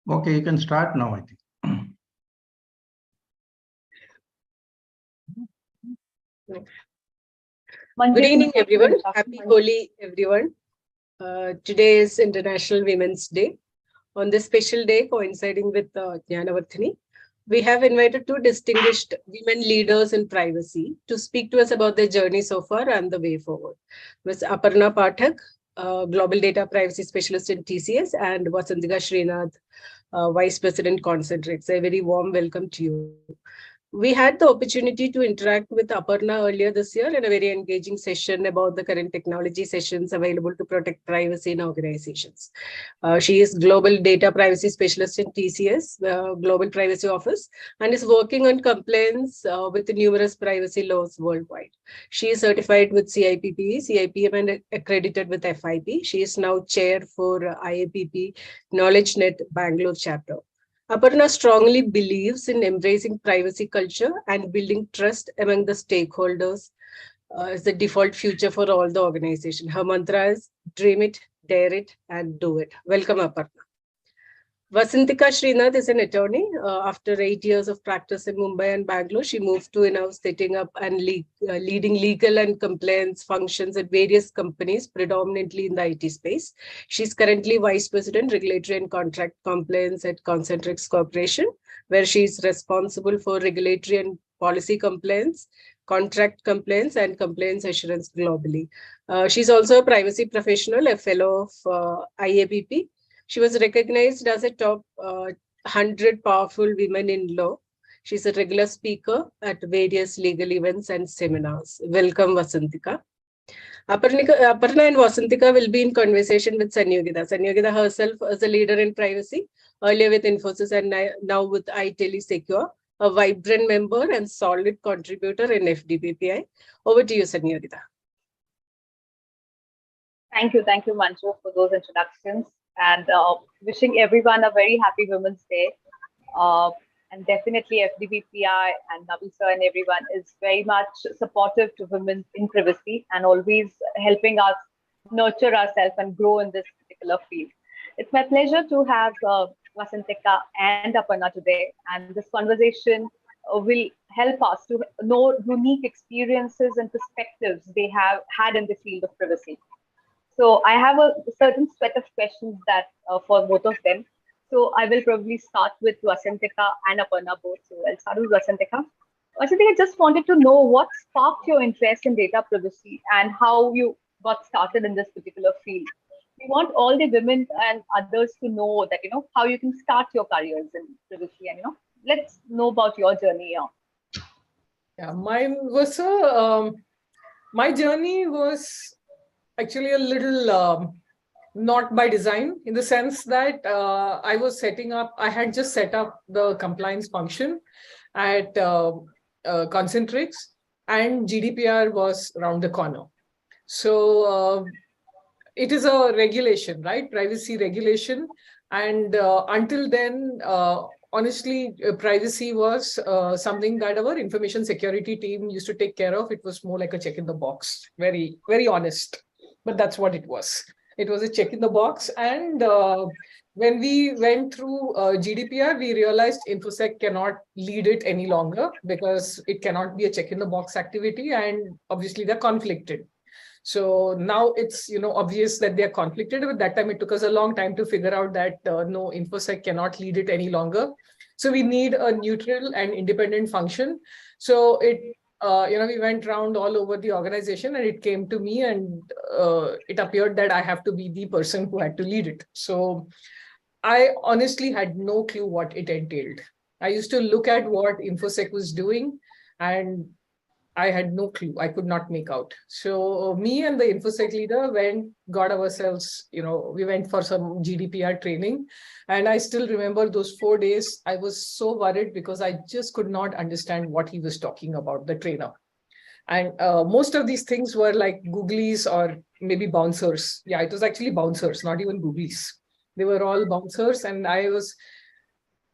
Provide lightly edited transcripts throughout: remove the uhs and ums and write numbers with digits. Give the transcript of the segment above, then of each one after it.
Okay, you can start now, I think. Good evening, everyone. Happy Holi, everyone. Today is International Women's Day. On this special day, coinciding with Jnaana Vardhini, we have invited two distinguished women leaders in privacy to speak to us about their journey so far and the way forward. Ms. Aparna Pathak, Global Data Privacy Specialist in TCS, and Vasantika Srinath, Vice President Concentrix. A very warm welcome to you. We had the opportunity to interact with Aparna earlier this year in a very engaging session about the current technology sessions available to protect privacy in organizations. She is Global Data Privacy Specialist in TCS, Global Privacy Office, and is working on compliance with numerous privacy laws worldwide. She is certified with CIPP, CIPM, and accredited with FIP. She is now chair for IAPP KnowledgeNet Bangalore chapter. Aparna strongly believes in embracing privacy culture and building trust among the stakeholders as the default future for all the organization. Her mantra is dream it, dare it, and do it. Welcome, Aparna. Vasantika Srinath is an attorney. After 8 years of practice in Mumbai and Bangalore, she moved to in-house setting up and leading legal and compliance functions at various companies, predominantly in the IT space. She's currently Vice President, Regulatory and Contract Compliance at Concentrix Corporation, where she's responsible for regulatory and policy compliance, contract compliance, and compliance assurance globally. She's also a privacy professional, a fellow of IAPP. She was recognized as a top 100 powerful women in law. She's a regular speaker at various legal events and seminars. Welcome, Vasantika. Aparna and Vasantika will be in conversation with Sanyogita. Sanyogita herself is a leader in privacy, earlier with Infosys and now with iTeleSecure, a vibrant member and solid contributor in FDPPI. Over to you, Sanyogita. Thank you, Manju, for those introductions. And wishing everyone a very happy Women's Day. And definitely FDBPI and Nabi sir and everyone is very much supportive to women in privacy and always helping us nurture ourselves and grow in this particular field. It's my pleasure to have Vasantika and Aparna today. And this conversation will help us to know unique experiences and perspectives they have had in the field of privacy. So I have a certain set of questions that for both of them. So I will probably start with Vasantika and Aparna both. So I'll start with Vasantika. Vasantika, I just wanted to know what sparked your interest in data privacy and how you got started in this particular field. We want all the women and others to know that, how you can start your careers in privacy and, let's know about your journey here. Yeah, my journey was actually a little not by design, in the sense that I had just set up the compliance function at Concentrix, and GDPR was around the corner. So it is a regulation, right? Privacy regulation. And until then, honestly, privacy was something that our information security team used to take care of. It was more like a check in the box, very, very honest. But that's what it was. It was a check in the box. And when we went through GDPR, we realized InfoSec cannot lead it any longer because it cannot be a check in the box activity. And obviously, they're conflicted. So now it's obvious that they're conflicted. But that time, it took us a long time to figure out that no, InfoSec cannot lead it any longer. So we need a neutral and independent function. So we went around all over the organization, and it came to me, and it appeared that I have to be the person who had to lead it. So I honestly had no clue what it entailed. I used to look at what InfoSec was doing, and I had no clue. I could not make out. So me and the InfoSec leader got ourselves, we went for some GDPR training. And I still remember those 4 days. I was so worried because I just could not understand what he was talking about, the trainer. And most of these things were like googlies or maybe bouncers. Yeah, it was actually bouncers, not even googlies. They were all bouncers. And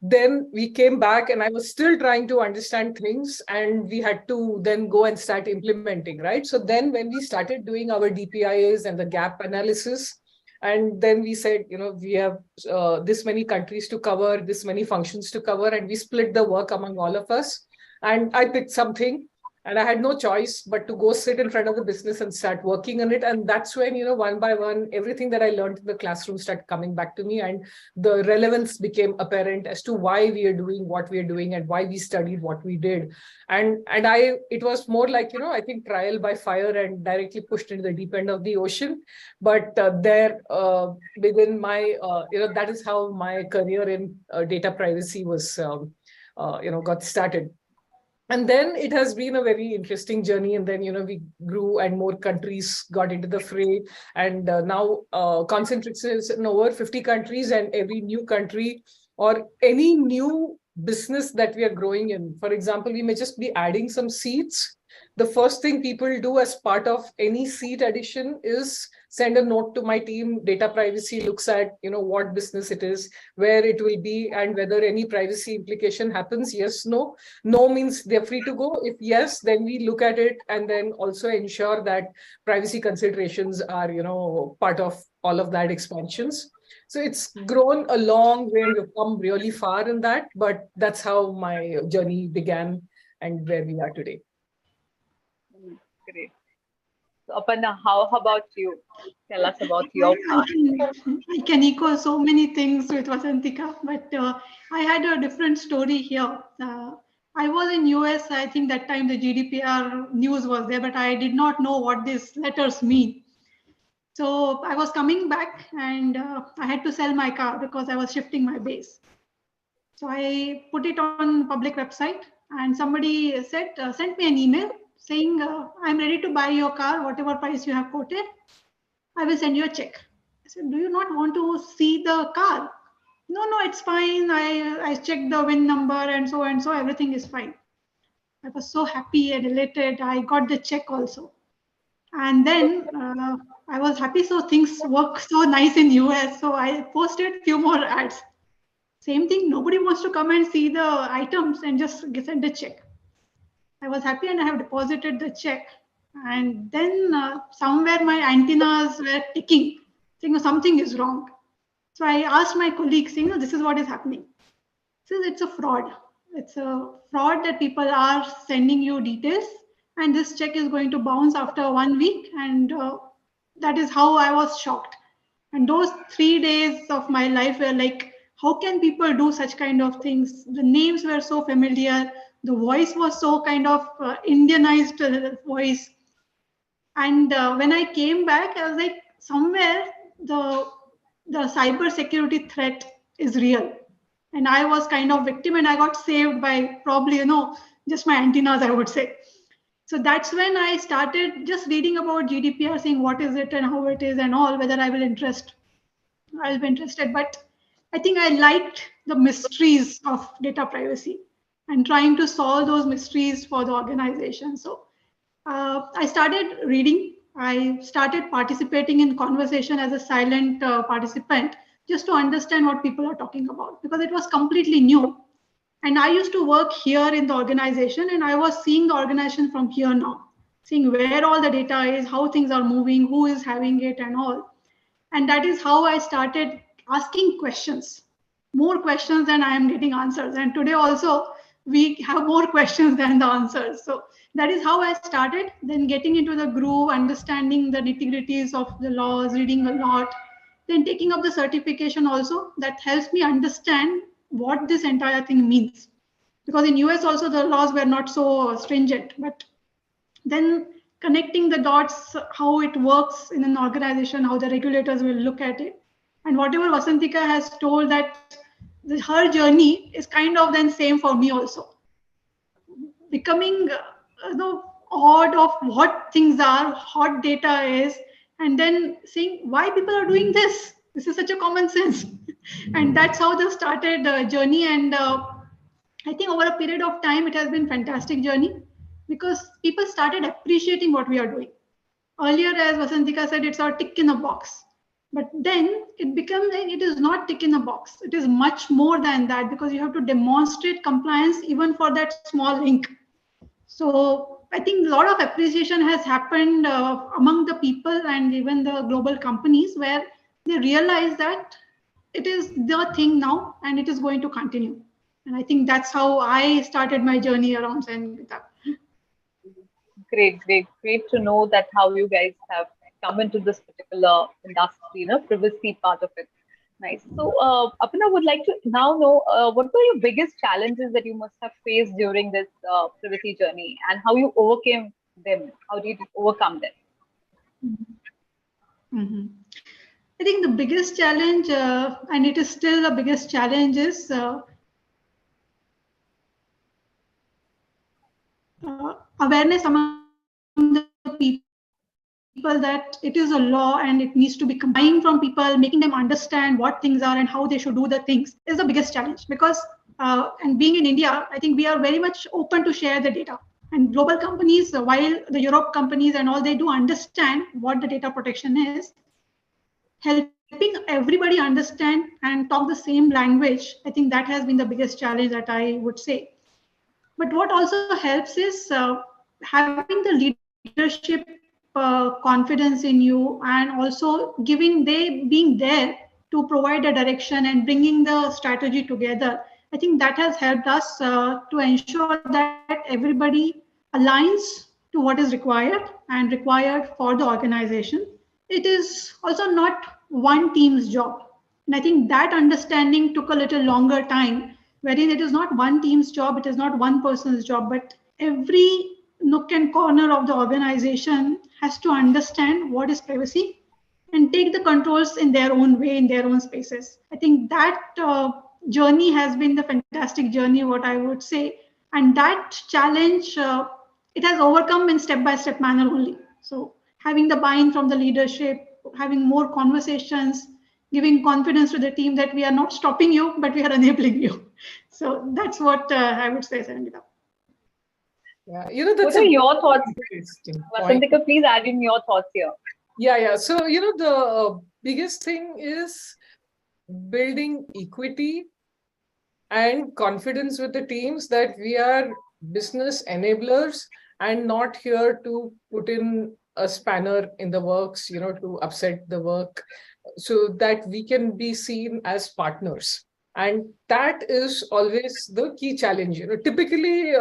then we came back, and I was still trying to understand things, and we had to then go and start implementing, right? So then when we started doing our DPIAs and the gap analysis, And then we said, we have this many countries to cover, this many functions to cover, and we split the work among all of us. And I picked something, and I had no choice but to go sit in front of the business and start working on it. And that's when, one by one, everything that I learned in the classroom started coming back to me, and the relevance became apparent as to why we are doing what we are doing and why we studied what we did. And it was more like, I think trial by fire and directly pushed into the deep end of the ocean. But within my, that is how my career in data privacy was, got started. And then it has been a very interesting journey. And then, we grew and more countries got into the fray. And now Concentrix is in over 50 countries, and every new country or any new business that we are growing in. For example, we may just be adding some seats. The first thing people do as part of any seat addition is send a note to my team. Data privacy looks at, what business it is, where it will be, and whether any privacy implication happens. Yes, no. No means they're free to go. If yes, then we look at it and then also ensure that privacy considerations are, part of all of that expansions. So it's grown a long way and we've come really far in that, but that's how my journey began and where we are today. Great. So, Aparna, how about you? Tell us about your part. I can echo so many things with Vasantika, but I had a different story here. I was in US. I think that time the GDPR news was there, but I did not know what these letters mean. So I was coming back and I had to sell my car because I was shifting my base. So I put it on public website, and somebody said, sent me an email saying, I'm ready to buy your car, whatever price you have quoted, I will send you a check. I said, do you not want to see the car? No, it's fine. I checked the VIN number and so, everything is fine. I was so happy and elated. I got the check also. And then I was happy. So things work so nice in US. So I posted few more ads. Same thing. Nobody wants to come and see the items and just send a check. I was happy and I have deposited the check. And then somewhere my antennas were ticking, saying something is wrong. So I asked my colleagues, saying, this is what is happening. So it's a fraud. It's a fraud that people are sending you details, and this check is going to bounce after 1 week. And that is how I was shocked. And those 3 days of my life were like, how can people do such kind of things? The names were so familiar. The voice was so kind of Indianized voice. And when I came back, I was like, somewhere the cyber security threat is real. And I was kind of victim, and I got saved by probably, just my antennas, I would say. So that's when I started just reading about GDPR, saying what is it and how it is and all, whether I'll be interested. But I think I liked the mysteries of data privacy and trying to solve those mysteries for the organization. So I started reading. I started participating in conversation as a silent participant, just to understand what people are talking about, because it was completely new. And I used to work here in the organization, and I was seeing the organization from here now, seeing where all the data is, how things are moving, who is having it and all. And that is how I started asking questions, more questions than I am getting answers. And today also, we have more questions than the answers. So that is how I started, then getting into the groove, understanding the nitty-gritties of the laws, reading a lot, then taking up the certification also. That helps me understand what this entire thing means. Because in US also the laws were not so stringent, but then connecting the dots, how it works in an organization, how the regulators will look at it. And whatever Vasantika has told, that her journey is kind of then same for me also. Becoming odd of what things are, what data is, and then seeing why people are doing this. This is such a common sense. And that's how the started journey. And I think over a period of time, it has been fantastic journey, because people started appreciating what we are doing. Earlier, as Vasantika said, it's our tick in a box. But then it becomes like it is not tick in a box. It is much more than that, because you have to demonstrate compliance even for that small link. So I think a lot of appreciation has happened among the people and even the global companies, where they realize that it is the thing now and it is going to continue. And I think that's how I started my journey around Sangeeta. Great to know that how you guys have come into this particular industry, privacy part of it. Nice. So, Apna would like to now know what were your biggest challenges that you must have faced during this privacy journey, and how you overcame them? How did you overcome them? Mm-hmm. I think the biggest challenge, and it is still the biggest challenge, is awareness among the people that it is a law and it needs to be complying from people, making them understand what things are and how they should do the things is the biggest challenge. Because, and being in India, I think we are very much open to share the data. And global companies, while the Europe companies and all, they do understand what the data protection is, helping everybody understand and talk the same language, I think that has been the biggest challenge that I would say. But what also helps is having the leadership confidence in you, and also being there to provide a direction and bringing the strategy together. I think that has helped us to ensure that everybody aligns to what is required and required for the organization. It is also not one team's job. And I think that understanding took a little longer time, wherein it is not one team's job, it is not one person's job, but every nook and corner of the organization has to understand what is privacy and take the controls in their own way, in their own spaces. I think that journey has been the fantastic journey, what I would say. And that challenge, it has overcome in step-by-step manner only. So having the buy-in from the leadership, having more conversations, giving confidence to the team that we are not stopping you, but we are enabling you. So that's what I would say, Sangeeta. Yeah, What that's are a your thoughts? interesting point. Vasantika, please add in your thoughts here. Yeah. So, the biggest thing is building equity and confidence with the teams that we are business enablers and not here to put in a spanner in the works, to upset the work, so that we can be seen as partners. And that is always the key challenge. Typically,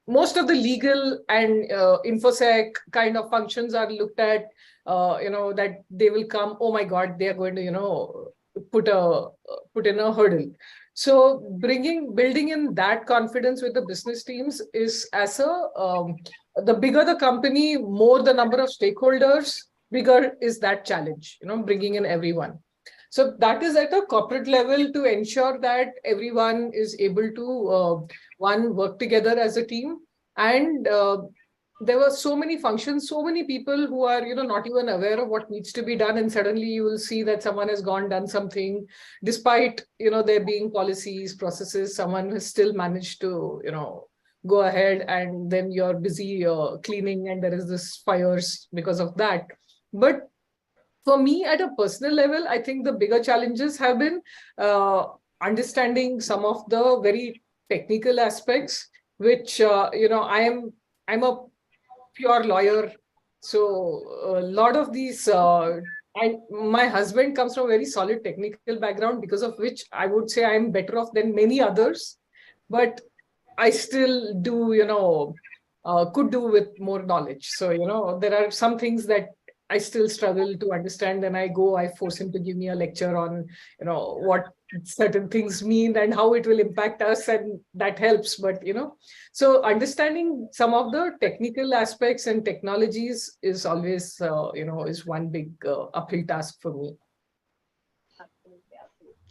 most of the legal and infosec kind of functions are looked at, that they will come, oh my God, they are going to, put in a hurdle. So building in that confidence with the business teams is the bigger the company, more the number of stakeholders, bigger is that challenge, bringing in everyone. So that is at a corporate level to ensure that everyone is able to, work together as a team. And there were so many functions, so many people who are, not even aware of what needs to be done. And suddenly you will see that someone has done something, despite, there being policies, processes, someone has still managed to, go ahead, and then you're busy cleaning and there is this fires because of that. But for me, at a personal level, I think the bigger challenges have been understanding some of the very technical aspects, which, I'm a pure lawyer. So a lot of these, and my husband comes from a very solid technical background, because of which I would say I'm better off than many others. But I still do, could do with more knowledge. So, there are some things that I still struggle to understand. Then I force him to give me a lecture on, what certain things mean and how it will impact us. And that helps. But, so understanding some of the technical aspects and technologies is always, is one big uphill task for me.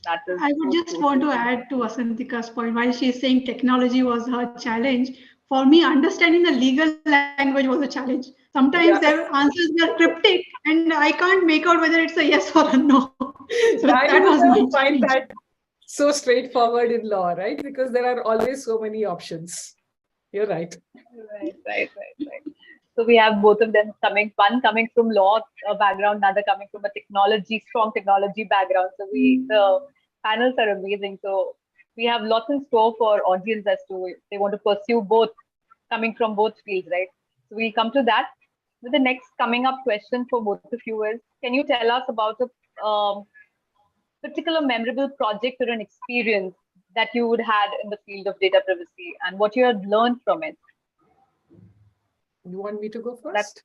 That is I would just want to add to Asantika's point. While she's saying technology was her challenge, for me, understanding the legal language was a challenge. Sometimes their answers were cryptic, and I can't make out whether it's a yes or a no. So I that was my would find challenge. that so straightforward in law, right? Because there are always so many options. You're right. Right. So we have both of them one coming from law background, another coming from a strong technology background. So the panels are amazing. So we have lots in store for audience as to if they want to pursue both, coming from both fields, right? So we'll come to that. But the next coming up question for both of you is, can you tell us about particular memorable project or an experience that you would had in the field of data privacy and what you had learned from it? You want me to go That's first?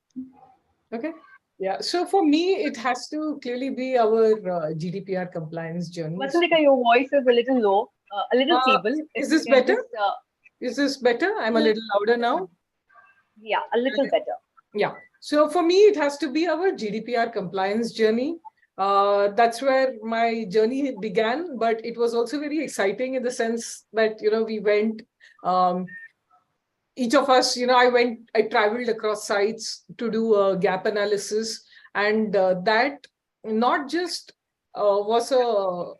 Okay. Yeah. So for me, it has to clearly be our GDPR compliance journey. Vasantika, your voice is a little low, a little feeble. Is If this you can better? just, Is this better? I'm a little louder now. yeah, a little better. Yeah. So for me, it has to be our GDPR compliance journey. That's where my journey began, but it was also very exciting in the sense that, we went, each of us, I traveled across sites to do a gap analysis, and that not just was a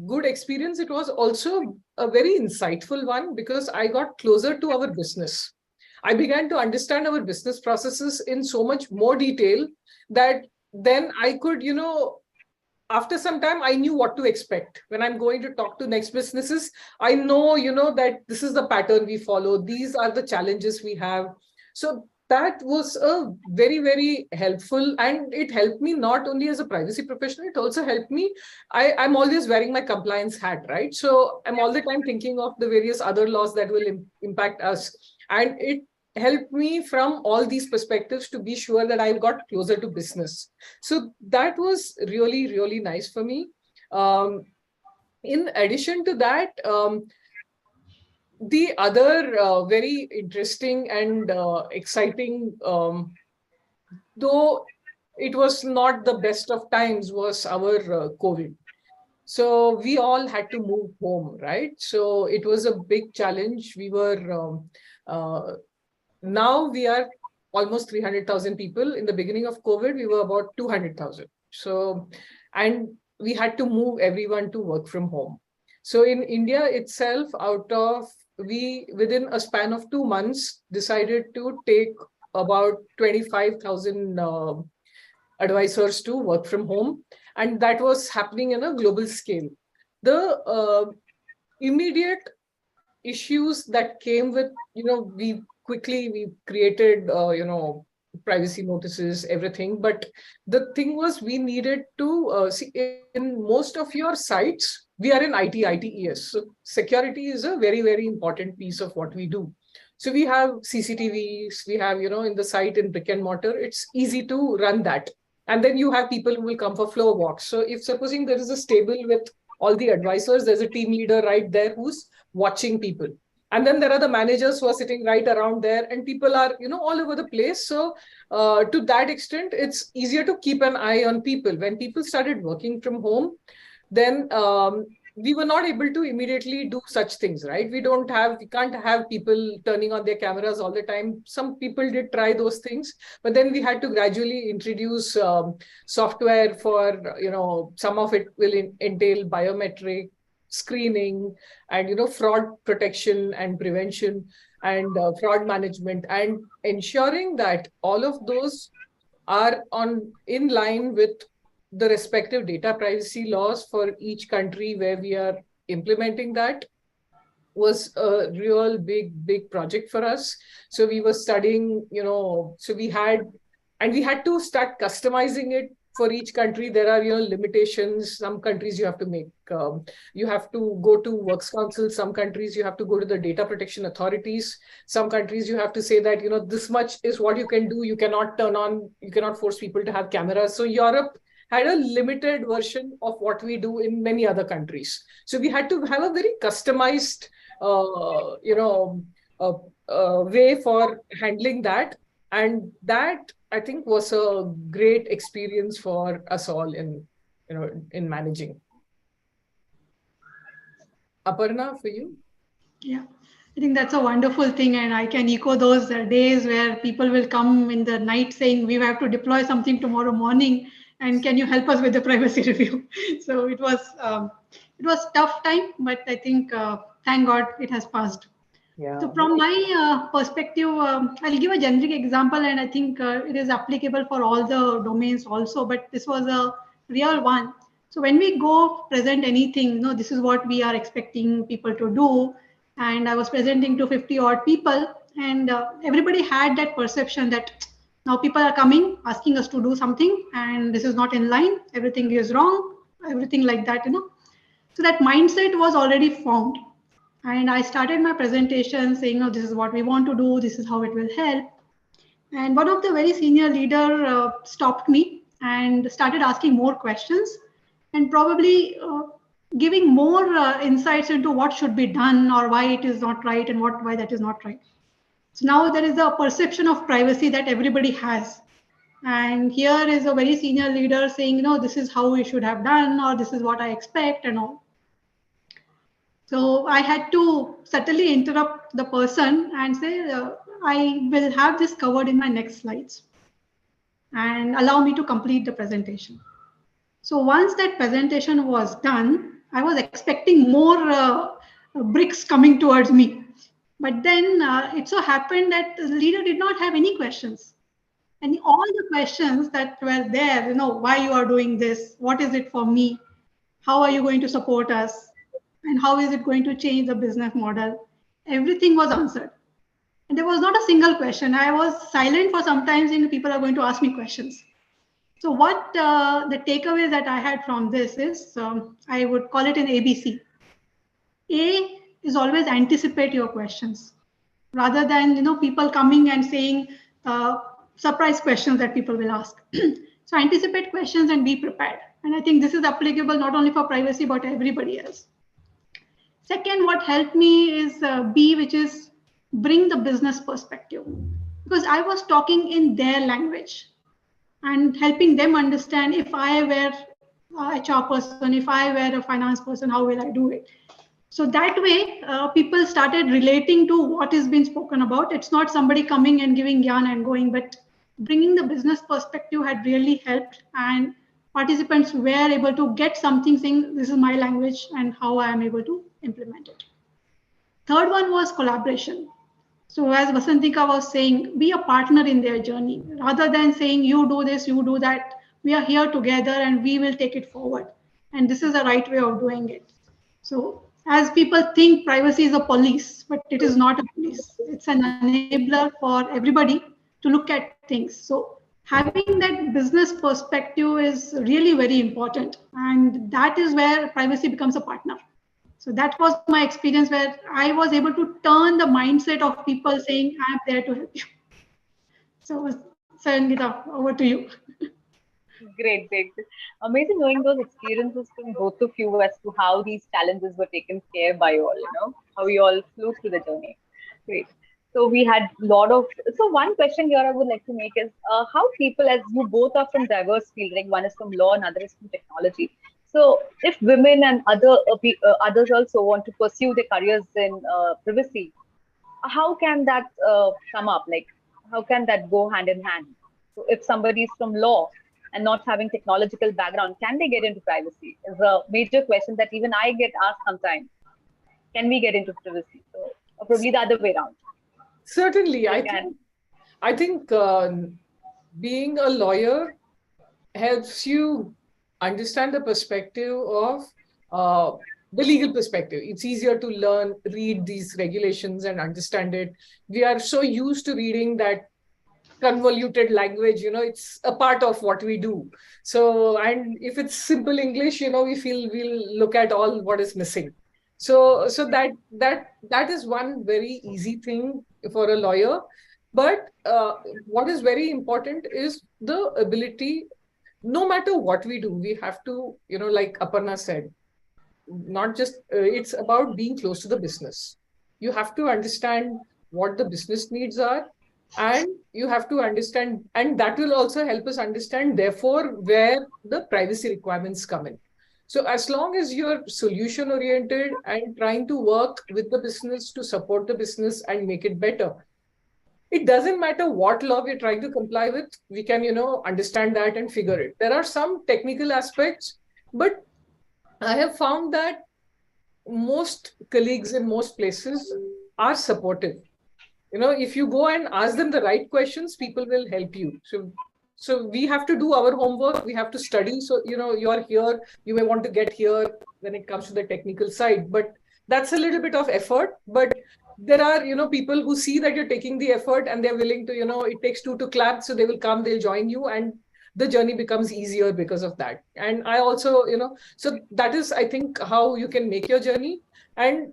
good experience, it was also a very insightful one because I got closer to our business. I began to understand our business processes in so much more detail that then I could, after some time, I knew what to expect. When I'm going to talk to next businesses, I know, that this is the pattern we follow. These are the challenges we have. So that was a very, very helpful, and it helped me not only as a privacy professional, it also helped me. I'm always wearing my compliance hat, right? So I'm all the time thinking of the various other laws that will impact us. And it helped me from all these perspectives to be sure that I got closer to business. So that was really, really nice for me. In addition to that, the other very interesting and exciting, though it was not the best of times, was our COVID. So we all had to move home, right? So it was a big challenge. We were, now we are almost 300,000 people. In the beginning of COVID, we were about 200,000. So, and we had to move everyone to work from home. So in India itself, we, within a span of 2 months, decided to take about 25,000 advisors to work from home. And that was happening in a global scale. The immediate issues that came with, we created, privacy notices, everything. But the thing was, we needed to see in most of your sites, we are in ITES. So security is a very, very important piece of what we do. So we have CCTVs, we have, in the site in brick and mortar, it's easy to run that. And then you have people who will come for floor walks. So if supposing there is a stable with all the advisors, there's a team leader right there who's watching people. And then there are the managers who are sitting right around there, and people are, all over the place. So to that extent, it's easier to keep an eye on people. When people started working from home, then we were not able to immediately do such things, right? We can't have people turning on their cameras all the time. Some people did try those things, but then we had to gradually introduce software for, some of it will entail biometric screening and, fraud protection and prevention and fraud management, and ensuring that all of those are in line with the respective data privacy laws for each country where we are implementing that was a real big project for us. So we were studying, so we had to start customizing it for each country. There are, limitations. Some countries you have to make, you have to go to Works Council. Some countries you have to go to the data protection authorities. Some countries you have to say that, this much is what you can do. You cannot force people to have cameras. So Europe had a limited version of what we do in many other countries. So we had to have a very customized, way for handling that. And that, I think, was a great experience for us all in managing. Aparna, for you? Yeah, I think that's a wonderful thing, and I can echo those days where people will come in the night saying, we have to deploy something tomorrow morning, and can you help us with the privacy review? So it was tough time, but I think thank God it has passed. Yeah. So from my perspective, I'll give a generic example, and I think it is applicable for all the domains also, but this was a real one. So when we go present anything, this is what we are expecting people to do. And I was presenting to 50 odd people, and everybody had that perception that Now people are coming, asking us to do something, and this is not in line, everything is wrong, everything like that, So that mindset was already formed. And I started my presentation saying, oh, this is what we want to do, this is how it will help. And one of the very senior leader stopped me and started asking more questions and probably giving more insights into what should be done or why it is not right and why that is not right. So now there is a perception of privacy that everybody has. And here is a very senior leader saying, this is how we should have done, or this is what I expect and all. So I had to subtly interrupt the person and say, I will have this covered in my next slides and allow me to complete the presentation. So once that presentation was done, I was expecting more bricks coming towards me. But then it so happened that the leader did not have any questions. And all the questions that were there, why you are doing this, what is it for me, how are you going to support us, and how is it going to change the business model, everything was answered. And there was not a single question. I was silent for some time, saying people are going to ask me questions. So what the takeaway that I had from this is, I would call it an ABC. A is always anticipate your questions rather than people coming and saying surprise questions that people will ask. So anticipate questions and be prepared. And I think this is applicable not only for privacy but everybody else. Second, what helped me is B, which is bring the business perspective, because I was talking in their language and helping them understand if I were a HR person, if I were a finance person, how will I do it? So that way, people started relating to what is being spoken about. It's not somebody coming and giving yarn and going, but bringing the business perspective had really helped, and participants were able to get something saying, this is my language and how I am able to implement it. Third one was collaboration. So as Vasantika was saying, be a partner in their journey. Rather than saying, you do this, you do that, we are here together and we will take it forward. And this is the right way of doing it. So as people think privacy is a police, but it is not a police. It's an enabler for everybody to look at things. So having that business perspective is really very important. And that is where privacy becomes a partner. So that was my experience where I was able to turn the mindset of people saying, I'm there to help you. So Sangita, over to you. Great, great. Amazing knowing those experiences from both of you as to how these challenges were taken care by you all, how you all flew through the journey. Great. So we had a lot of, so one question here I would like to make is how people, as you both are from diverse fields, like one is from law and other is from technology. So if women and others also want to pursue their careers in privacy, how can that come up? Like, how can that go hand in hand? So if somebody is from law and not having technological background, can they get into privacy? Is a major question that even I get asked sometimes. Can we get into privacy? So or probably the other way around. Certainly, I think being a lawyer helps you understand the perspective of the legal perspective. It's easier to learn, read these regulations and understand it. We are so used to reading that convoluted language, it's a part of what we do. So, and if it's simple English, we feel we'll look at all what is missing. So that is one very easy thing for a lawyer. But what is very important is the ability, no matter what we do, we have to, like Aparna said, not just, it's about being close to the business. You have to understand what the business needs are, and you have to understand, and that will also help us understand, therefore, where the privacy requirements come in. So as long as you're solution oriented and trying to work with the business to support the business and make it better, it doesn't matter what law we're trying to comply with, we can, understand that and figure it. There are some technical aspects, but I have found that most colleagues in most places are supportive. If you go and ask them the right questions, people will help you. So we have to do our homework. We have to study. So, you're here, you may want to get here when it comes to the technical side, but that's a little bit of effort. But there are, people who see that you're taking the effort and they're willing to, it takes two to clap, so they will come, they'll join you, and the journey becomes easier because of that. And I also, so that is, I think, how you can make your journey. And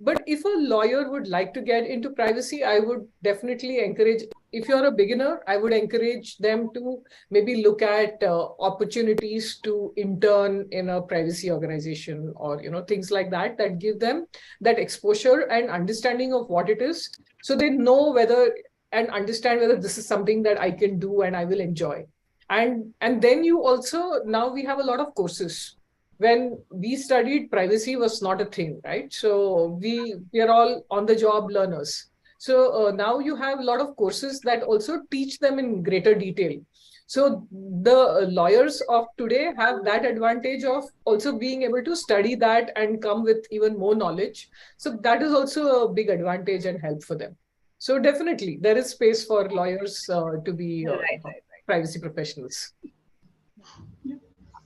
but if a lawyer would like to get into privacy, I would definitely encourage, if you're a beginner, I would encourage them to maybe look at opportunities to intern in a privacy organization, or things like that, that give them that exposure and understanding of what it is, so they know whether and understand whether this is something that I can do and I will enjoy. And then you also, now we have a lot of courses. When we studied, privacy was not a thing, right? So we are all on the job learners. So now you have a lot of courses that also teach them in greater detail. So the lawyers of today have that advantage of also being able to study that and come with even more knowledge. So that is also a big advantage and help for them. So definitely there is space for lawyers to be Right. privacy professionals.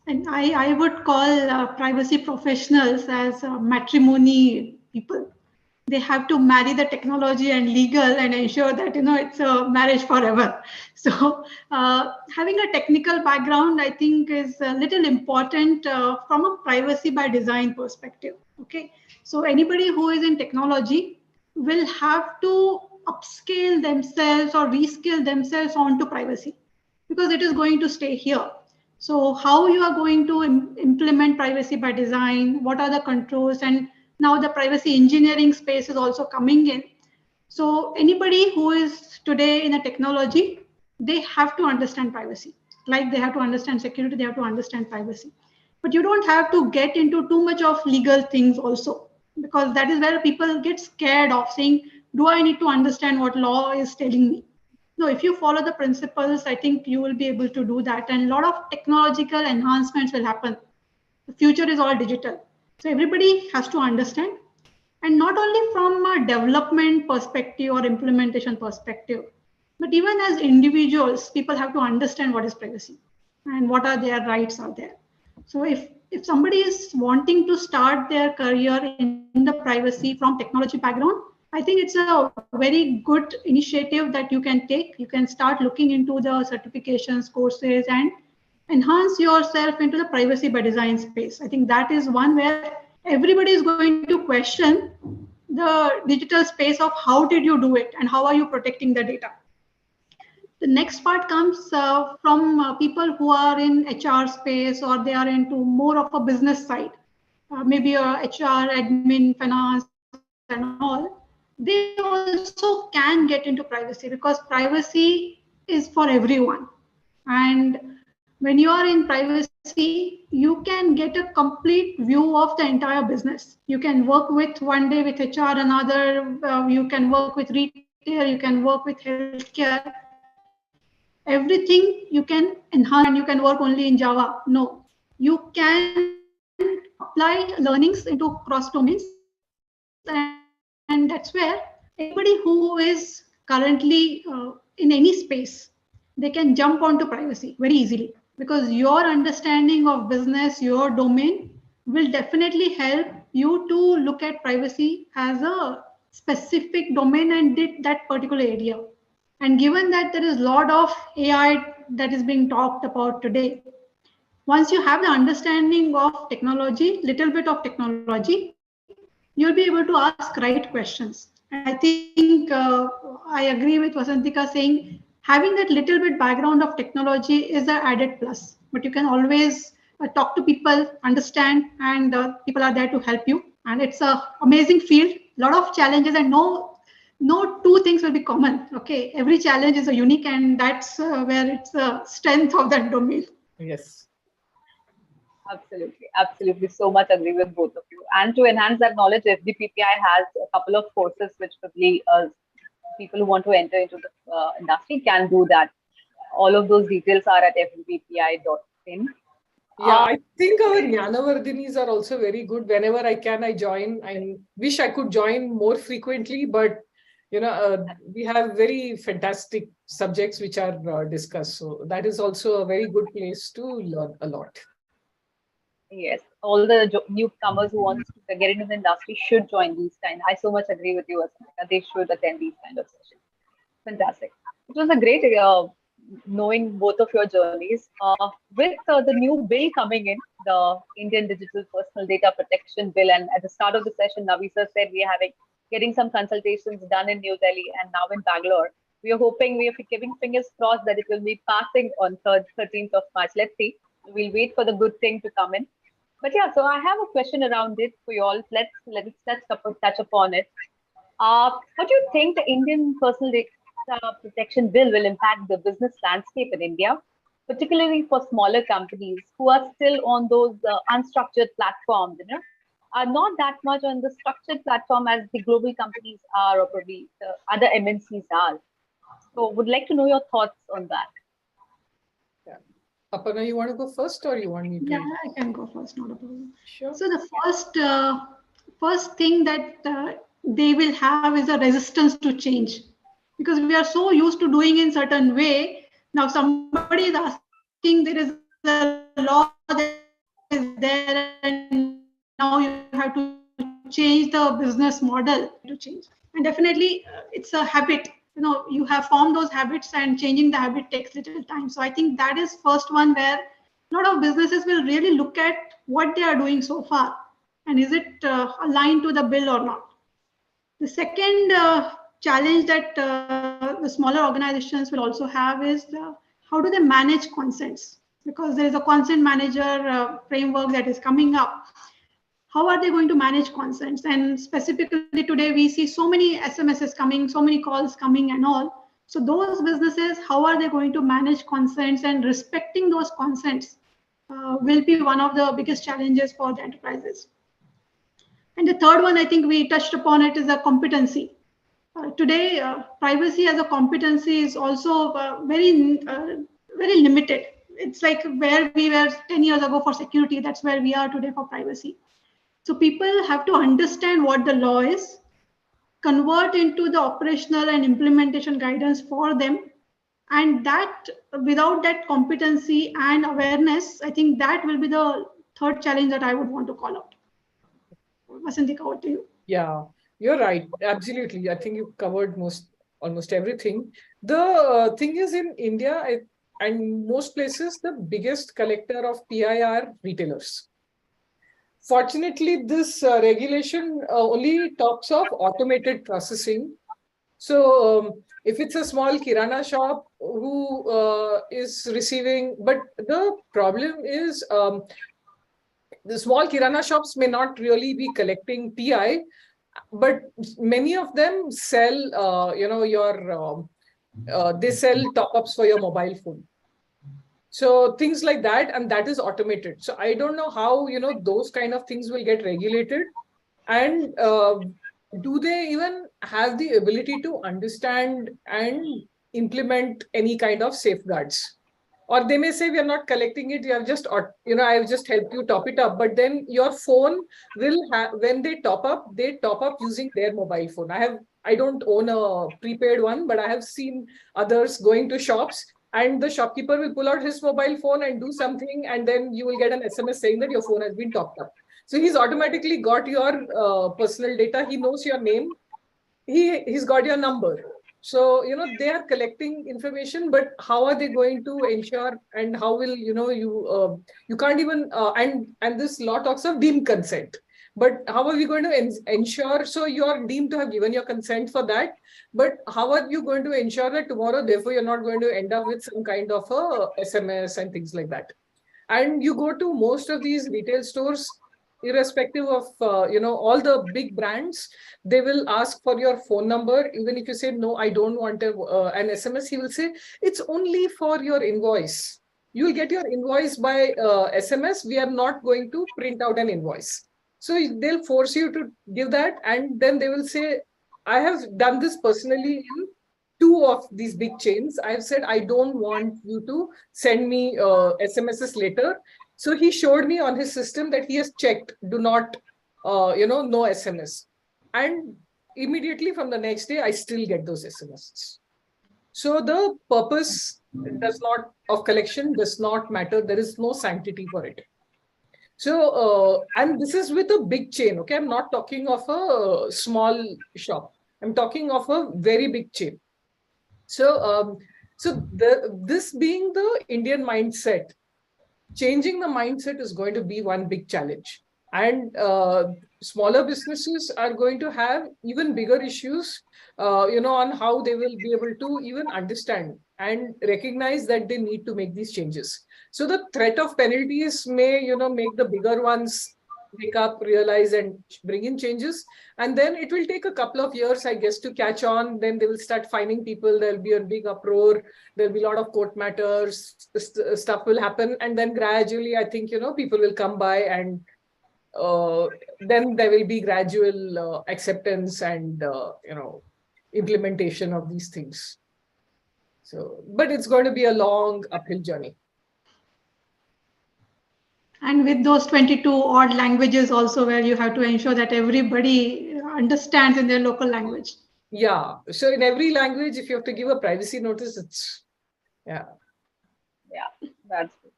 And I would call privacy professionals as matrimony people. They have to marry the technology and legal and ensure that it's a marriage forever. So having a technical background, I think, is a little important from a privacy by design perspective. Okay, so anybody who is in technology will have to upscale themselves or reskill themselves onto privacy, because it is going to stay here. So how you are going to implement privacy by design, what are the controls, and now the privacy engineering space is also coming in. So anybody who is today in a technology, they have to understand privacy. Like they have to understand security, they have to understand privacy. But you don't have to get into too much of legal things also, because that is where people get scared of saying, do I need to understand what law is telling me? No, if you follow the principles, I think you will be able to do that. And a lot of technological enhancements will happen. The future is all digital. So everybody has to understand. And not only from a development perspective or implementation perspective, but even as individuals, people have to understand what is privacy and what are their rights out there. So if somebody is wanting to start their career in the privacy from technology background, I think it's a very good initiative that you can take. You can start looking into the certifications, courses, and enhance yourself into the privacy by design space. I think that is one where everybody is going to question the digital space of how did you do it and how are you protecting the data. The next part comes from people who are in HR space, or they are into more of a business side, maybe a HR, admin, finance, and all. They also can get into privacy, because privacy is for everyone. And when you are in privacy, you can get a complete view of the entire business. You can work with one day with HR, another, you can work with retail, you can work with healthcare. Everything you can enhance, and you can work only in Java. No, you can apply learnings into cross domains. And that's where anybody who is currently in any space, they can jump onto privacy very easily, because your understanding of business, your domain, will definitely help you to look at privacy as a specific domain and did that particular area. And given that there is a lot of AI that is being talked about today, once you have the understanding of technology, little bit of technology, you'll be able to ask right questions. And I think I agree with Vasantika saying having that little bit background of technology is an added plus. But you can always talk to people, understand, and people are there to help you. And it's a amazing field, lot of challenges, and no two things will be common. Okay, every challenge is a unique, and that's where it's a strength of that domain. Yes. Absolutely. So much agree with both of you. And to enhance that knowledge, FDPPI has a couple of courses which probably people who want to enter into the industry can do that. All of those details are at fdppi.in. Yeah, I think our Jnana Vardhinis are also very good. Whenever I can, I join. I wish I could join more frequently, but we have very fantastic subjects which are discussed. So that is also a very good place to learn a lot. Yes, all the newcomers who want to get into the industry should join these kind. I so much agree with you, Asmita. They should attend these kind of sessions. Fantastic. It was a great knowing both of your journeys. With the new bill coming in, the Indian Digital Personal Data Protection Bill, and at the start of the session, Navi sir said we are getting some consultations done in New Delhi and now in Bangalore. We are hoping, we are keeping fingers crossed that it will be passing on 13th of March. Let's see. We'll wait for the good thing to come in. But yeah, so I have a question around it for you all. Let's touch upon it. How do you think the Indian Personal Data Protection Bill will impact the business landscape in India, particularly for smaller companies who are still on those unstructured platforms, are not that much on the structured platform as the global companies are, or probably the other MNCs are. So would like to know your thoughts on that. Yeah. Aparna, you want to go first or you want me to? Yeah, I can go first, not a problem. Sure. So the first thing that they will have is a resistance to change, because we are so used to doing in certain way. Now somebody is asking, there is a law that is there, and now you have to change the business model to change. And definitely it's a habit. You have formed those habits, and changing the habit takes little time. So I think that is first one where a lot of businesses will really look at what they are doing so far, and is it aligned to the bill or not. The second challenge that the smaller organizations will also have is how do they manage consents, because there is a consent manager framework that is coming up. How are they going to manage consents? And specifically today, we see so many SMSs coming, so many calls coming and all. So those businesses, how are they going to manage consents, and respecting those consents will be one of the biggest challenges for the enterprises. And the third one, I think we touched upon it, is a competency. Today, privacy as a competency is also very limited. It's like where we were 10 years ago for security, that's where we are today for privacy. So people have to understand what the law is, convert into the operational and implementation guidance for them. And that, without that competency and awareness, I think that will be the third challenge that I would want to call out. Vasantika, over to you. Yeah, you're right. Absolutely. I think you covered almost everything. The thing is, in India and most places, the biggest collector of PI are retailers. Fortunately, this regulation only talks of automated processing. So if it's a small kirana shop who is receiving, but the problem is the small kirana shops may not really be collecting PI, but many of them sell, they sell top-ups for your mobile phone. So things like that, and that is automated. So I don't know how, those kind of things will get regulated. And do they even have the ability to understand and implement any kind of safeguards? Or they may say, we are not collecting it. You have just, I've just helped you top it up. But then your phone will have, when they top up using their mobile phone. I don't own a prepaid one, but I have seen others going to shops, and the shopkeeper will pull out his mobile phone and do something, and then you will get an SMS saying that your phone has been topped up. So he's automatically got your personal data. He knows your name. He's got your number. So, they are collecting information, but how are they going to ensure, and how will, you can't even, and this law talks of deemed consent. But how are we going to ensure? So you are deemed to have given your consent for that. But how are you going to ensure that tomorrow, therefore, you're not going to end up with some kind of a SMS and things like that? And you go to most of these retail stores, irrespective of, all the big brands, they will ask for your phone number. Even if you say, no, I don't want an SMS, he will say, it's only for your invoice. You will get your invoice by SMS. We are not going to print out an invoice. So they'll force you to give that. And then they will say, I have done this personally in 2 of these big chains. I've said, I don't want you to send me SMSs later. So he showed me on his system that he has checked, do not, no SMS. And immediately from the next day, I still get those SMSs. So the purpose of collection does not matter. There is no sanctity for it. So, and this is with a big chain. Okay, I'm not talking of a small shop. I'm talking of a very big chain. So, this being the Indian mindset, changing the mindset is going to be one big challenge. And smaller businesses are going to have even bigger issues, on how they will be able to even understand and recognize that they need to make these changes. So the threat of penalties may, make the bigger ones wake up, realize, and bring in changes. And then it will take a couple of years, I guess, to catch on. Then they will start fining people. There'll be a big uproar. There'll be a lot of court matters. Stuff will happen, and then gradually, I think, people will come by, and then there will be gradual acceptance and implementation of these things. So, but it's going to be a long uphill journey. And with those 22 odd languages also, where you have to ensure that everybody understands in their local language. Yeah. So in every language, if you have to give a privacy notice, it's, yeah. Yeah, that's true.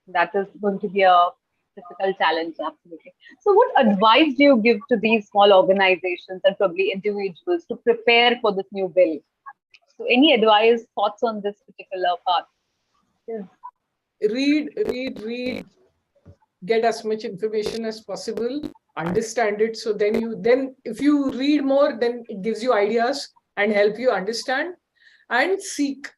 That is going to be a difficult challenge, absolutely. So, what advice do you give to these small organizations and probably individuals to prepare for this new bill? So, any advice, thoughts on this particular part? Read, get as much information as possible, understand it. So then if you read more, then it gives you ideas and help you understand, and seek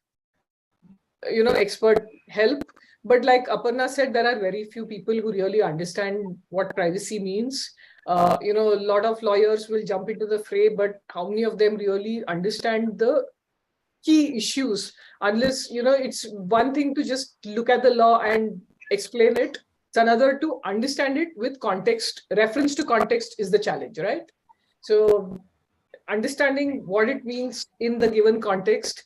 expert help. But like Aparna said, there are very few people who really understand what privacy means. A lot of lawyers will jump into the fray, but how many of them really understand the key issues? Unless, it's one thing to just look at the law and explain it. It's another to understand it with context. Reference to context is the challenge, right? So understanding what it means in the given context.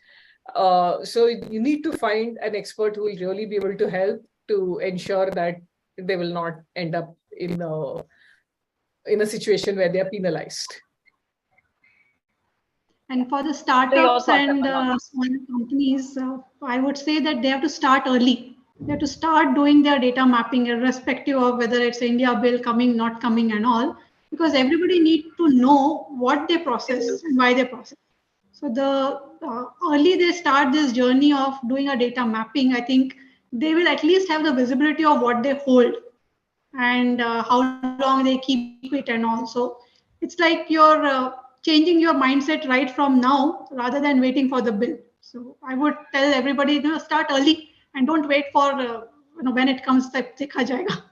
So you need to find an expert who will really be able to help to ensure that they will not end up in a situation where they are penalized. And for the startups and small companies, I would say that they have to start early. They have to start doing their data mapping, irrespective of whether it's India bill coming, not coming, and all, because everybody needs to know what they process and why they process. So the early they start this journey of doing a data mapping, I think they will at least have the visibility of what they hold and how long they keep it and all. So it's like you're changing your mindset right from now rather than waiting for the bill. So I would tell everybody, start early and don't wait for when it comes that dekha jayega.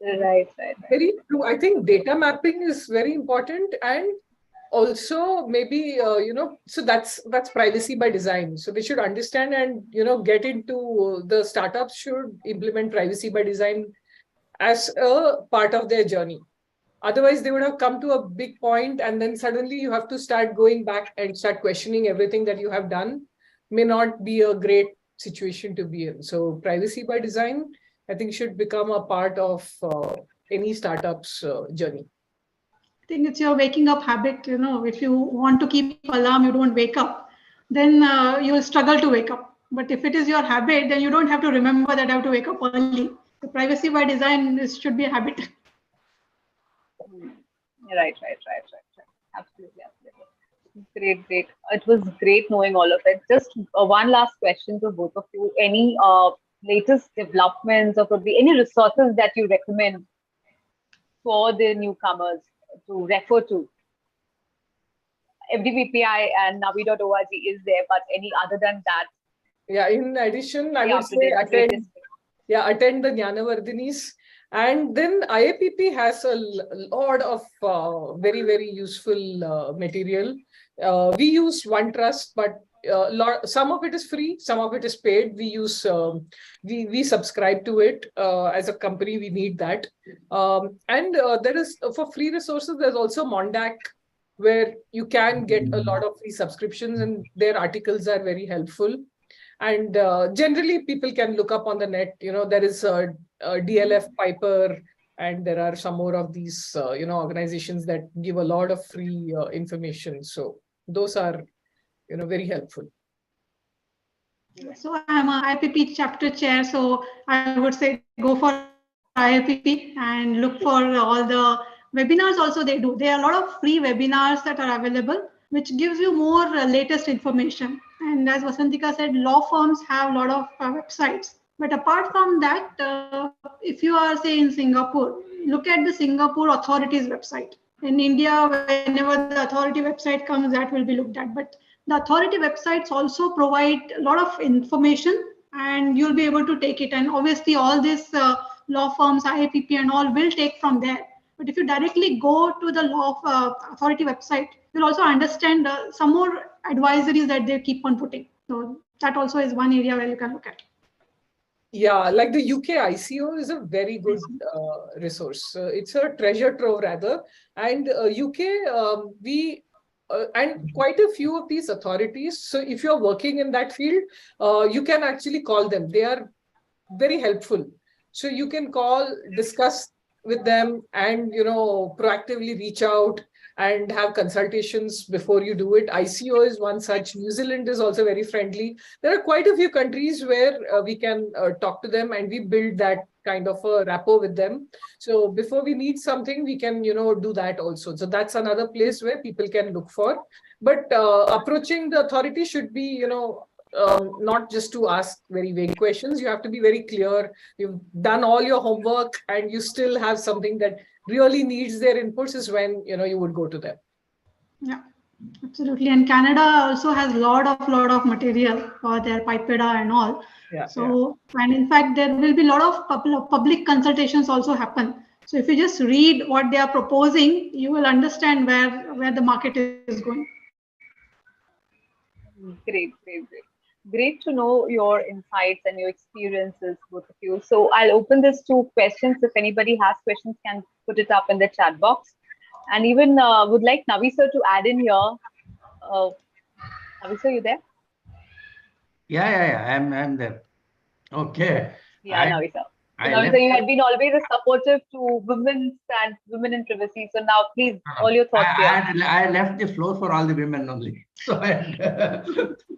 Right. Very true. I think data mapping is very important, and also maybe so that's privacy by design. So they should understand and get into the startups should implement privacy by design as a part of their journey. Otherwise, they would have come to a big point, and then suddenly you have to start going back and start questioning everything that you have done. May not be a great situation to be in. So privacy by design, I think, should become a part of any startup's journey. I think it's your waking up habit. If you want to keep alarm, you don't wake up, then you will struggle to wake up. But if it is your habit, then you don't have to remember that I have to wake up early. So privacy by design should be a habit. Right. Absolutely. Great. It was great knowing all of it. Just one last question to both of you. Any latest developments or probably any resources that you recommend for the newcomers to refer to? FDPPI and Navi.org is there, but any other than that? Yeah, in addition, I would say attend the Jnaana Vardhinis. And then IAPP has a lot of very, very useful material. We use OneTrust, but some of it is free, some of it is paid. We use we subscribe to it as a company. We need that. And there is for free resources. There's also Mondac, where you can get a lot of free subscriptions, and their articles are very helpful. And generally, people can look up on the net. There is a DLF Piper, and there are some more of these, organizations that give a lot of free information. So those are, very helpful. So I'm a IPP chapter chair, so I would say go for IPP and look for all the webinars also they do. There are a lot of free webinars that are available, which gives you more latest information. And as Vasantika said, law firms have a lot of websites. But apart from that, if you are, say, in Singapore, look at the Singapore authorities website. In India, whenever the authority website comes, that will be looked at. But the authority websites also provide a lot of information and you'll be able to take it. And obviously, all these law firms, IAPP, and all will take from there. But if you directly go to the authority website, you'll also understand some more advisories that they keep on putting. So that also is one area where you can look at. Yeah, like the UK ICO is a very good resource. It's a treasure trove rather. And UK, and quite a few of these authorities. So if you're working in that field, you can actually call them. They are very helpful. So you can call, discuss with them, and proactively reach out and have consultations before you do it. ICO is one such. New Zealand is also very friendly. There are quite a few countries where we can talk to them and we build that kind of a rapport with them. So before we need something, we can do that also. So that's another place where people can look for. But approaching the authority should be not just to ask very vague questions. You have to be very clear. You've done all your homework and you still have something that really needs their inputs, is when you would go to them. Yeah, absolutely. And Canada also has lot of material for their pipeda and all. Yeah, so and in fact there will be a lot of public consultations also happen. So if you just read what they are proposing, you will understand where the market is going. Great, great, great. Great to know your insights and your experiences, both of you. So I'll open this to questions. If anybody has questions, can put it up in the chat box. And even would like Navi sir to add in here. Navi sir, you there? Yeah. I'm there. Okay. Yeah, Navi sir. So I Navi left. sir, you had been always a supportive to women and women in privacy. So now, please, all your thoughts here. I left the floor for all the women only, so I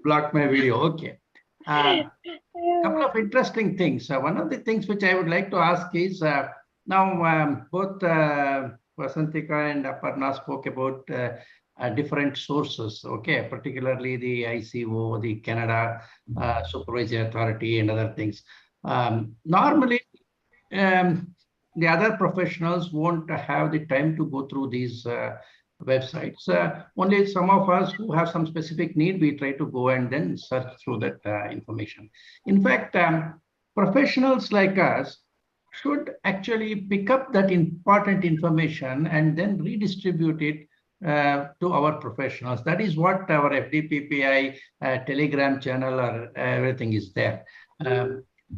blocked my video. Okay. Couple of interesting things. One of the things which I would like to ask is now both Vasantika and Aparna spoke about different sources. Okay, particularly the ICO, the Canada Supervisory Authority, and other things. Normally, the other professionals won't have the time to go through these websites. Only some of us who have some specific need, we try to go and then search through that information. In fact, professionals like us should actually pick up that important information and then redistribute it to our professionals. That is what our FDPPI Telegram channel or everything is there.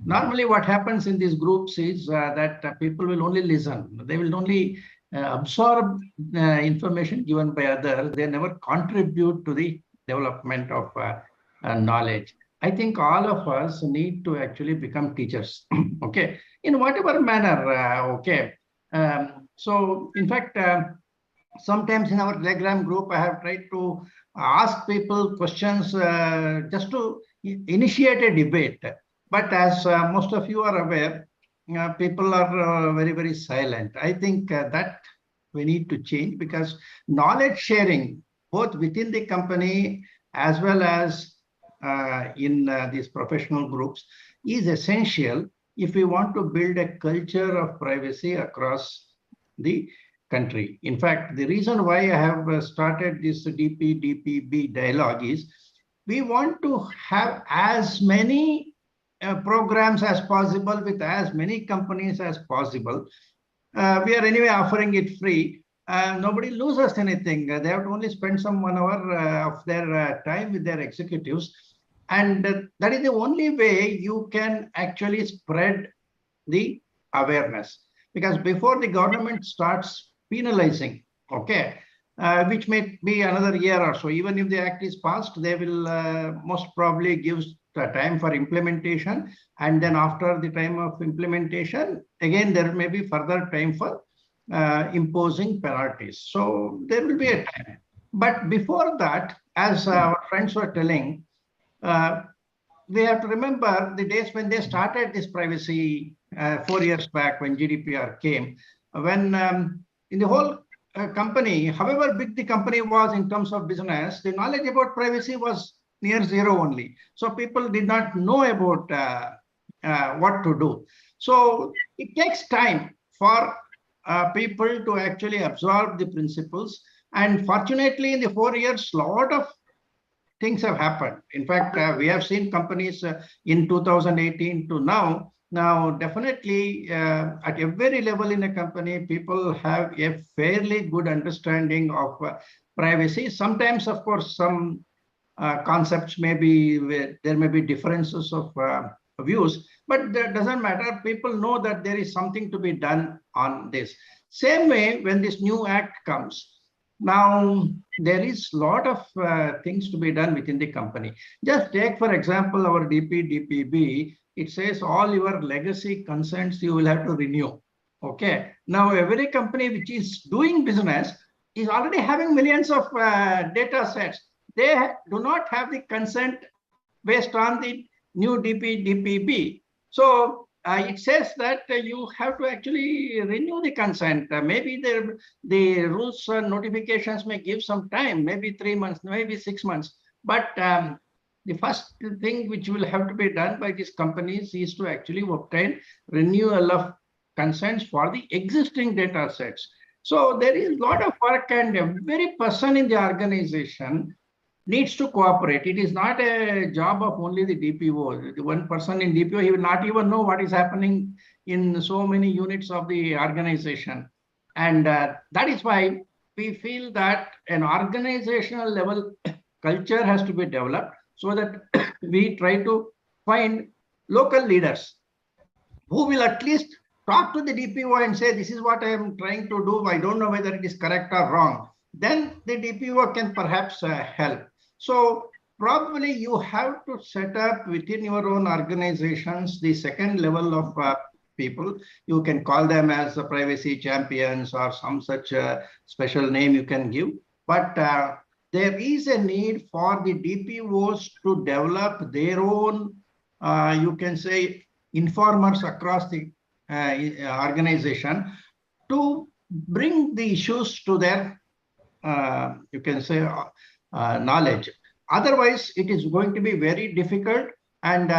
Normally, what happens in these groups is that people will only listen. They will only absorb information given by others. They never contribute to the development of knowledge. I think all of us need to actually become teachers, okay, in whatever manner, okay. So, in fact, sometimes in our Telegram group, I have tried to ask people questions just to initiate a debate. But as most of you are aware, people are very, very silent. I think that we need to change, because knowledge sharing, both within the company as well as in these professional groups, is essential if we want to build a culture of privacy across the country. In fact, the reason why I have started this DPDPB dialogue is we want to have as many programs as possible with as many companies as possible. We are anyway offering it free. Nobody loses anything. They have to only spend some 1 hour of their time with their executives. And that is the only way you can actually spread the awareness. Because before the government starts penalizing, okay, which may be another year or so, even if the act is passed, they will most probably give the time for implementation, and then after the time of implementation, again there may be further time for imposing penalties. So there will be a time. But before that, as our friends were telling, we have to remember the days when they started this privacy 4 years back when GDPR came, when in the whole company, however big the company was in terms of business, the knowledge about privacy was near zero only. So people did not know about what to do. So it takes time for people to actually absorb the principles. And fortunately, in the 4 years, a lot of things have happened. In fact, we have seen companies in 2018 to now. Now, definitely at every level in a company, people have a fairly good understanding of privacy. Sometimes, of course, some concepts may be, there may be differences of views, but that doesn't matter. People know that there is something to be done on this. Same way, when this new act comes, now there is a lot of things to be done within the company. Just take, for example, our DPB. It says all your legacy consents you will have to renew. Okay. Now, every company which is doing business is already having millions of data sets. They do not have the consent based on the new DPB. So it says that you have to actually renew the consent. Maybe the rules and notifications may give some time, maybe 3 months, maybe 6 months. But the first thing which will have to be done by these companies is to actually obtain renewal of consents for the existing data sets. So there is a lot of work, and every person in the organization needs to cooperate. It is not a job of only the DPO. The one person in DPO, he will not even know what is happening in so many units of the organization. And that is why we feel that an organizational level culture has to be developed, so that we try to find local leaders who will at least talk to the DPO and say, this is what I am trying to do. I don't know whether it is correct or wrong. Then the DPO can perhaps help. So probably you have to set up within your own organizations the second level of people. You can call them as the privacy champions or some such special name you can give. But there is a need for the DPOs to develop their own, you can say, informers across the organization to bring the issues to their, you can say, knowledge. Otherwise, it is going to be very difficult. And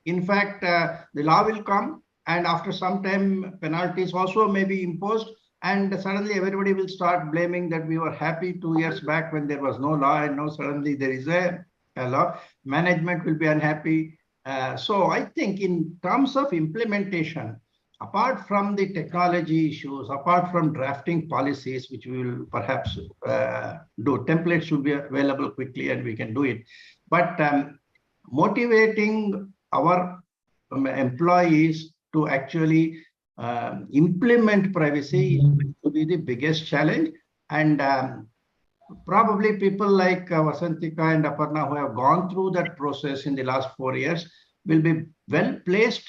in fact, the law will come, and after some time, penalties also may be imposed. And suddenly everybody will start blaming that we were happy 2 years back when there was no law, and now suddenly there is a law. Management will be unhappy. So I think in terms of implementation, apart from the technology issues, apart from drafting policies, which we will perhaps do, templates should be available quickly and we can do it. But motivating our employees to actually implement privacy will be the biggest challenge. And probably people like Vasantika and Aparna, who have gone through that process in the last 4 years, will be well placed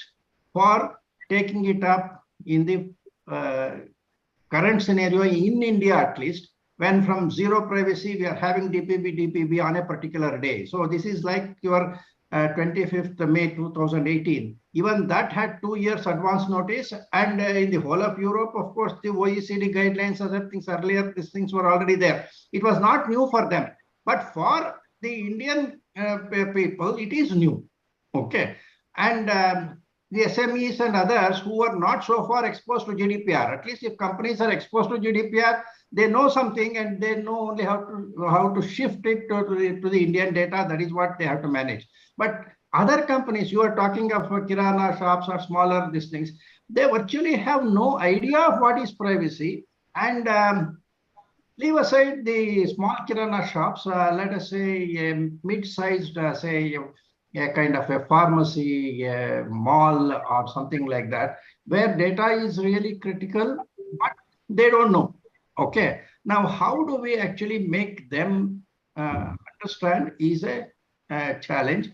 for taking it up in the current scenario in India, at least, when from zero privacy, we are having DPB on a particular day. So this is like your 25th May 2018. Even that had 2 years advance notice. And in the whole of Europe, of course, the OECD guidelines, other things earlier, these things were already there. It was not new for them. But for the Indian people, it is new. Okay. And the SMEs and others who are not so far exposed to GDPR, at least if companies are exposed to GDPR, they know something and they know only how to shift it to the Indian data. That is what they have to manage. But other companies, you are talking of Kirana shops or smaller these things, they virtually have no idea of what is privacy. And leave aside the small Kirana shops, let us say a mid-sized, say a kind of a pharmacy, a mall or something like that, where data is really critical, but they don't know. Okay. Now, how do we actually make them understand is a challenge.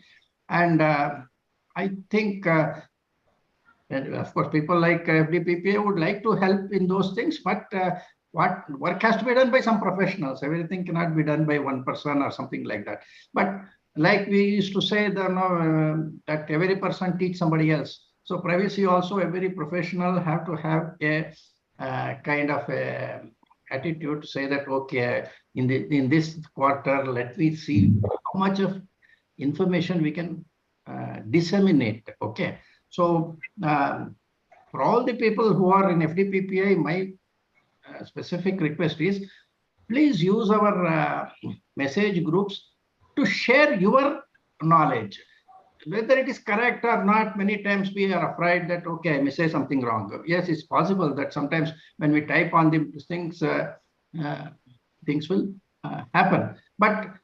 And I think, of course, people like FDPPA would like to help in those things, but what work has to be done by some professionals. Everything cannot be done by one person or something like that. But like we used to say that, that every person teach somebody else. So privacy also, every professional have to have a kind of a attitude to say that, okay, in this quarter, let me see how much of information we can disseminate. Okay, so for all the people who are in FDPPI, my specific request is, please use our message groups to share your knowledge. Whether it is correct or not, many times we are afraid that, okay, I may say something wrong. Yes, it's possible that sometimes when we type on the things, things will happen. But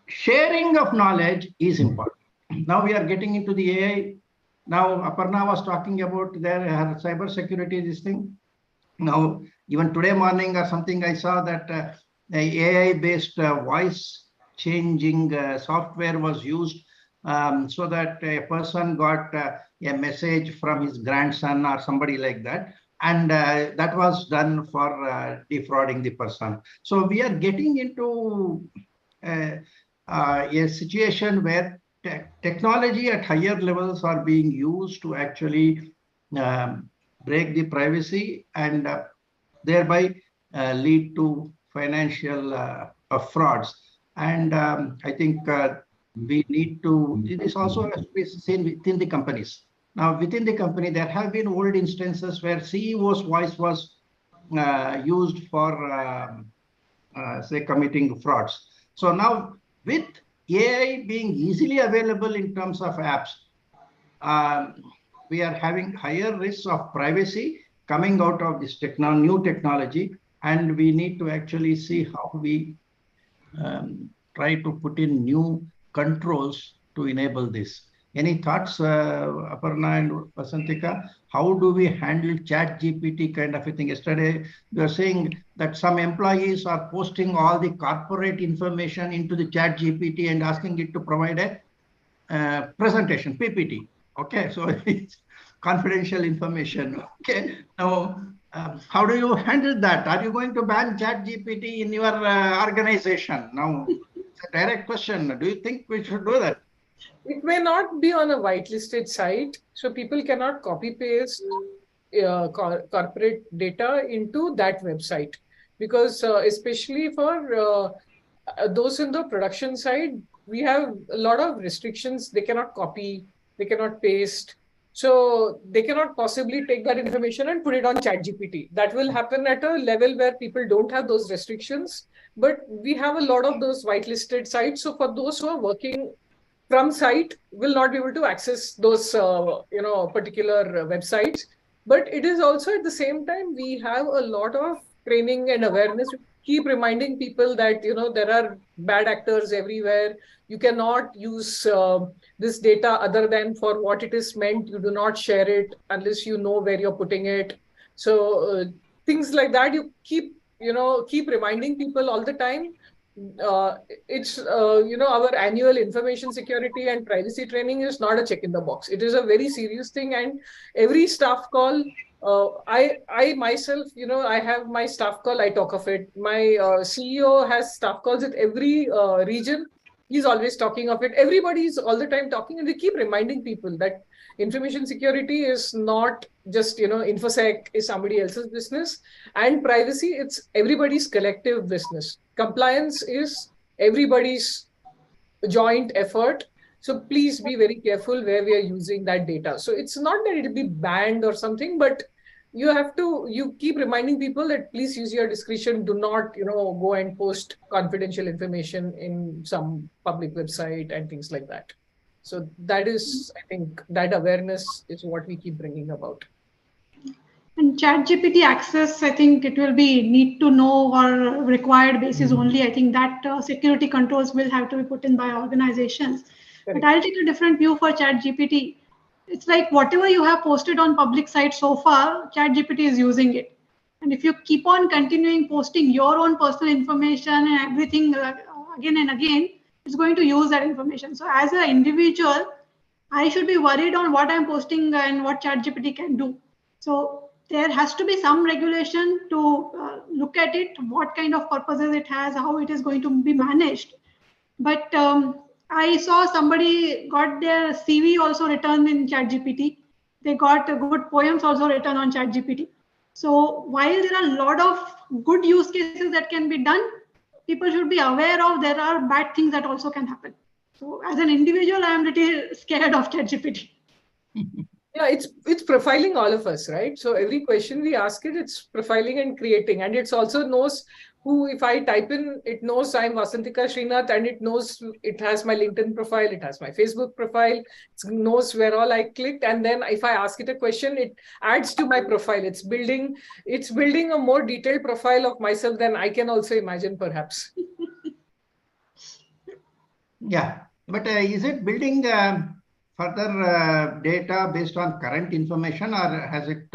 sharing of knowledge is important. Now we are getting into the AI. Now Aparna was talking about her cyber security, this thing. Now, even today morning or something, I saw that AI-based voice changing software was used, so that a person got a message from his grandson or somebody like that. And that was done for defrauding the person. So we are getting into a situation where technology at higher levels are being used to actually break the privacy and thereby lead to financial frauds. And I think we need to, this also has to be seen within the companies. Now, within the company, there have been old instances where CEO's voice was used for, say, committing frauds. So now, with AI being easily available in terms of apps, we are having higher risks of privacy coming out of this new technology, and we need to actually see how we try to put in new controls to enable this. Any thoughts, Aparna and Vasantika? How do we handle chat GPT kind of a thing? Yesterday, you were saying that some employees are posting all the corporate information into the chat GPT and asking it to provide a presentation, PPT. Okay, so it's confidential information. Okay, now how do you handle that? Are you going to ban chat GPT in your organization? Now, it's a direct question. Do you think we should do that? It may not be on a whitelisted site, so people cannot copy paste corporate data into that website, because especially for those in the production side, we have a lot of restrictions. They cannot copy, they cannot paste. So they cannot possibly take that information and put it on ChatGPT. That will happen at a level where people don't have those restrictions. But we have a lot of those whitelisted sites. So for those who are working from site, will not be able to access those particular websites. But it is also at the same time, we have a lot of training and awareness. Keep reminding people that there are bad actors everywhere. You cannot use this data other than for what it is meant. You do not share it unless you know where you're putting it. So things like that, you keep reminding people all the time. It's our annual information security and privacy training is not a check in the box. It is a very serious thing, and every staff call, I myself, I have my staff call, I talk of it. My CEO has staff calls with every region. He's always talking of it. Everybody is all the time talking, and we keep reminding people that information security is not just, InfoSec is somebody else's business, and privacy, it's everybody's collective business. Compliance is everybody's joint effort. So please be very careful where we are using that data. So it's not that it'll be banned or something, but you keep reminding people that please use your discretion. Do not, go and post confidential information in some public website and things like that. So that is, I think, that awareness is what we keep bringing about. And ChatGPT access, I think it will be need to know or required basis only. I think that security controls will have to be put in by organizations. Correct. But I'll take a different view for ChatGPT. It's like whatever you have posted on public sites so far, ChatGPT is using it. And if you keep on continuing posting your own personal information and everything again and again, it's going to use that information. So as an individual, I should be worried on what I'm posting and what ChatGPT can do. So there has to be some regulation to look at it, what kind of purposes it has, how it is going to be managed. But I saw somebody got their CV also written in ChatGPT. They got good poems also written on ChatGPT. So while there are a lot of good use cases that can be done, people should be aware of there are bad things that also can happen. So as an individual, I am little scared of ChatGPT. Yeah, it's profiling all of us, right? So every question we ask it, it's profiling and creating. And it's also knows who, if I type in, it knows I'm Vasantika Srinath, and it knows it has my LinkedIn profile, it has my Facebook profile, it knows where all I clicked. And then if I ask it a question, it adds to my profile. It's building a more detailed profile of myself than I can also imagine, perhaps. Yeah, but is it building further data based on current information, or has it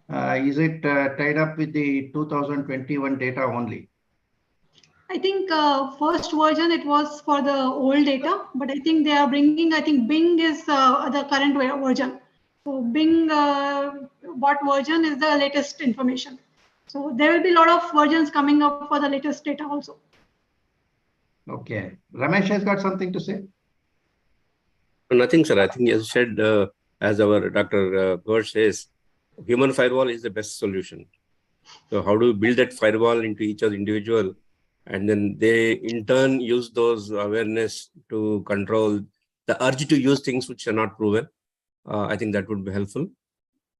is it tied up with the 2021 data only? I think first version it was for the old data, but I think they are bringing. I think Bing is the current version. So Bing, what version is the latest information? So there will be a lot of versions coming up for the latest data also. Okay, Ramesh has got something to say. Nothing, sir. I think as said, as our Dr. Ghosh says, human firewall is the best solution. So how do you build that firewall into each other individual, and then they in turn use those awareness to control the urge to use things which are not proven. I think that would be helpful.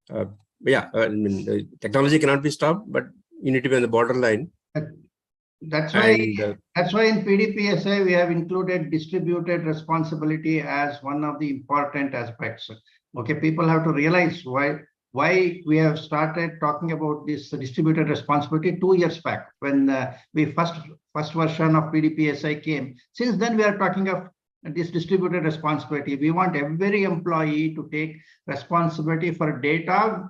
But yeah, I mean, the technology cannot be stopped, but you need to be on the borderline. That's why And, that's why in PDPSA we have included distributed responsibility as one of the important aspects. Okay, people have to realize why we have started talking about this distributed responsibility 2 years back when we first version of PDPSA came. Since then we are talking of this distributed responsibility. We want every employee to take responsibility for data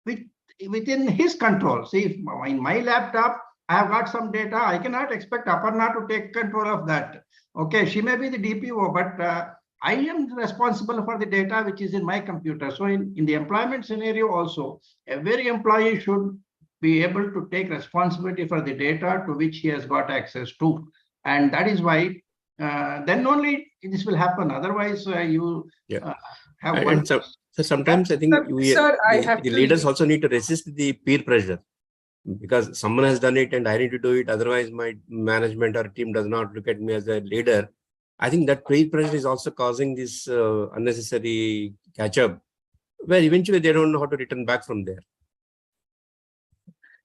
within his control. See, if in my laptop I have got some data, I cannot expect Aparna to take control of that. Okay, she may be the DPO, but I am responsible for the data which is in my computer. So in the employment scenario also, every employee should be able to take responsibility for the data to which he has got access to. And that is why then only this will happen. Otherwise, you have one. so sometimes I think the leaders also need to resist the peer pressure, because someone has done it and I need to do it. Otherwise, my management or team does not look at me as a leader. I think that peer pressure is also causing this unnecessary catch up, where eventually they don't know how to return back from there.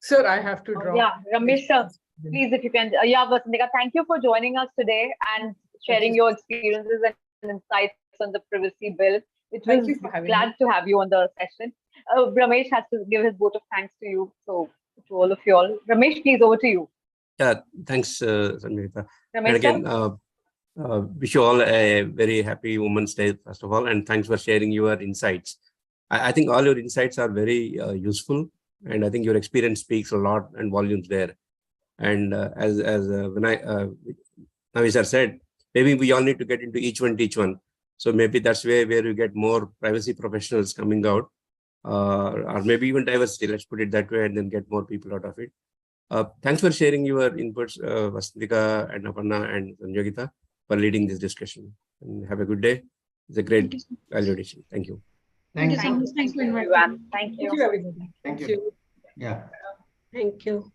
Sir, I have to drop. Yeah, Ramesh sir, please, if you can. Yeah, Vasantika, thank you for joining us today and sharing your experiences and insights on the privacy bill. It was glad to have you on the session. Ramesh has to give his vote of thanks to you. So to all of you all. Ramesh, please, over to you. Yeah, thanks, Sanjita. Ramesh, and again, wish you all a very happy Women's Day, first of all, and thanks for sharing your insights. I think all your insights are very useful, and I think your experience speaks a lot and volumes there. And as Navi sir said, maybe we all need to get into each one teach one. So maybe that's where you get more privacy professionals coming out, or maybe even diversity. Let's put it that way, and then get more people out of it. Thanks for sharing your inputs, Vasantika and Aparna and Sanjogita, for leading this discussion. And have a good day. It's a great validation. Thank you. Thank you so much. Thanks for inviting me. Thank you. Thank you, everybody. Thank you. Yeah. Thank you.